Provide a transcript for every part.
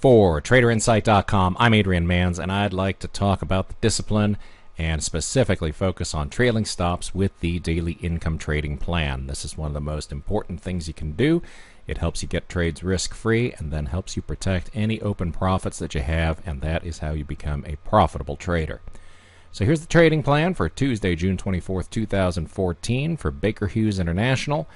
For TraderInsight.com, I'm Adrian Manns, and I'd like to talk about the discipline and specifically focus on trailing stops with the daily income trading plan. This is one of the most important things you can do. It helps you get trades risk-free and then helps you protect any open profits that you have, and that is how you become a profitable trader. So here's the trading plan for Tuesday, June 24th, 2014 for Baker Hughes International.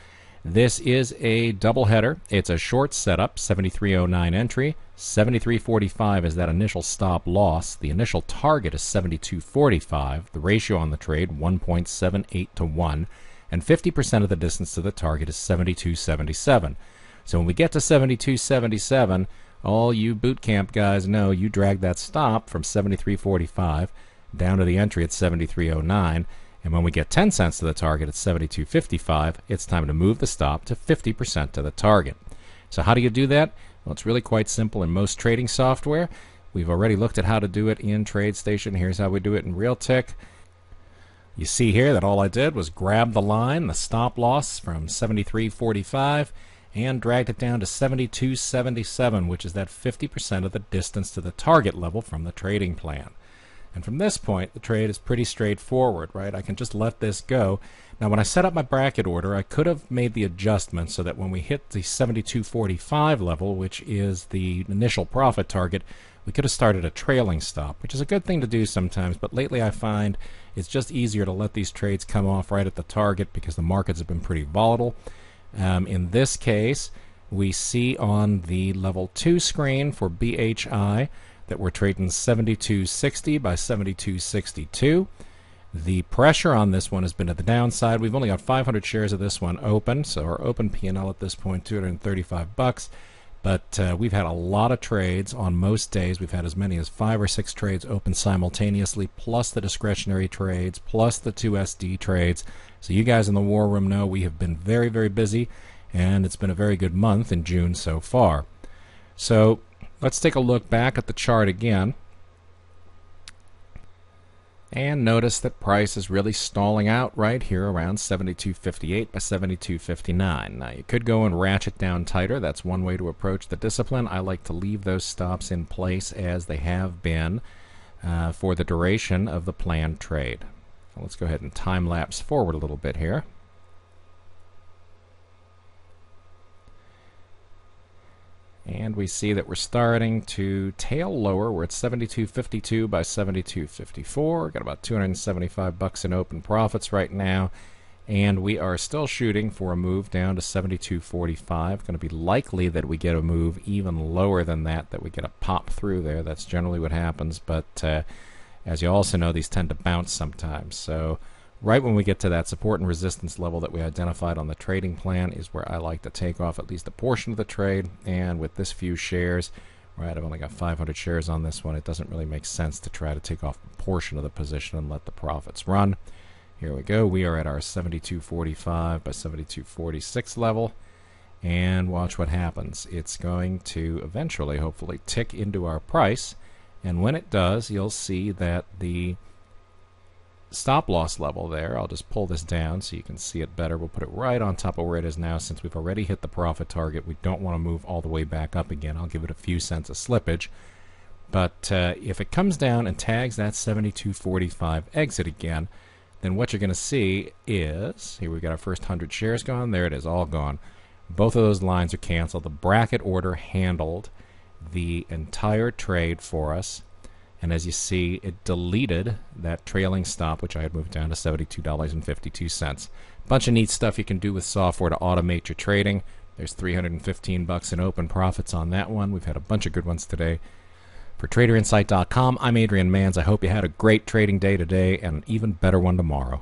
This is a doubleheader. It's a short setup, 73.09 entry, 73.45 is that initial stop loss. The initial target is 72.45. The ratio on the trade, 1.78 to 1, and 50% of the distance to the target is 72.77. So when we get to 72.77, all you boot camp guys know you drag that stop from 73.45 down to the entry at 73.09. And when we get 10 cents to the target at 72.55, it's time to move the stop to 50% to the target. So how do you do that? Well, it's really quite simple in most trading software. We've already looked at how to do it in TradeStation. Here's how we do it in Realtick. You see here that all I did was grab the line, the stop loss from 73.45, and dragged it down to 72.77, which is that 50% of the distance to the target level from the trading plan. And from this point, the trade is pretty straightforward, right? I can just let this go. Now, when I set up my bracket order, I could have made the adjustment so that when we hit the 72.45 level, which is the initial profit target, we could have started a trailing stop, which is a good thing to do sometimes. But lately I find it's just easier to let these trades come off right at the target because the markets have been pretty volatile. In this case, we see on the level 2 screen for BHI that we're trading 72.60 by 72.62. The pressure on this one has been at the downside. We've only got 500 shares of this one open, so our open P&L at this point, $235. But we've had a lot of trades on most days. We've had as many as 5 or 6 trades open simultaneously, plus the discretionary trades, plus the 2 SD trades. So you guys in the war room know we have been very, very busy, and it's been a very good month in June so far. So let's take a look back at the chart again. And notice that price is really stalling out right here around 72.58 by 72.59. Now you could go and ratchet down tighter. That's one way to approach the discipline. I like to leave those stops in place as they have been for the duration of the planned trade. Now let's go ahead and time lapse forward a little bit here. And we see that we're starting to tail lower. We're at 72.52 by 72.54. Got about $275 in open profits right now. And we are still shooting for a move down to 72.45. Going to be likely that we get a move even lower than that, that we get a pop through there. That's generally what happens. But as you also know, these tend to bounce sometimes. So right when we get to that support and resistance level that we identified on the trading plan is where I like to take off at least a portion of the trade. And with this few shares, right, I've only got 500 shares on this one. It doesn't really make sense to try to take off a portion of the position and let the profits run. Here we go. We are at our 72.45 by 72.46 level. And watch what happens. It's going to eventually, hopefully, tick into our price. And when it does, you'll see that the stop loss level there, I'll just pull this down so you can see it better. We'll put it right on top of where it is now. Since we've already hit the profit target, we don't want to move all the way back up again. I'll give it a few cents of slippage. But if it comes down and tags that 72.45 exit again, then what you're going to see is, here we've got our first 100 shares gone. There it is, all gone. Both of those lines are canceled. The bracket order handled the entire trade for us. And as you see, it deleted that trailing stop, which I had moved down to $72.52. Bunch of neat stuff you can do with software to automate your trading. There's $315 in open profits on that one. We've had a bunch of good ones today. For TraderInsight.com, I'm Adrian Manns. I hope you had a great trading day today and an even better one tomorrow.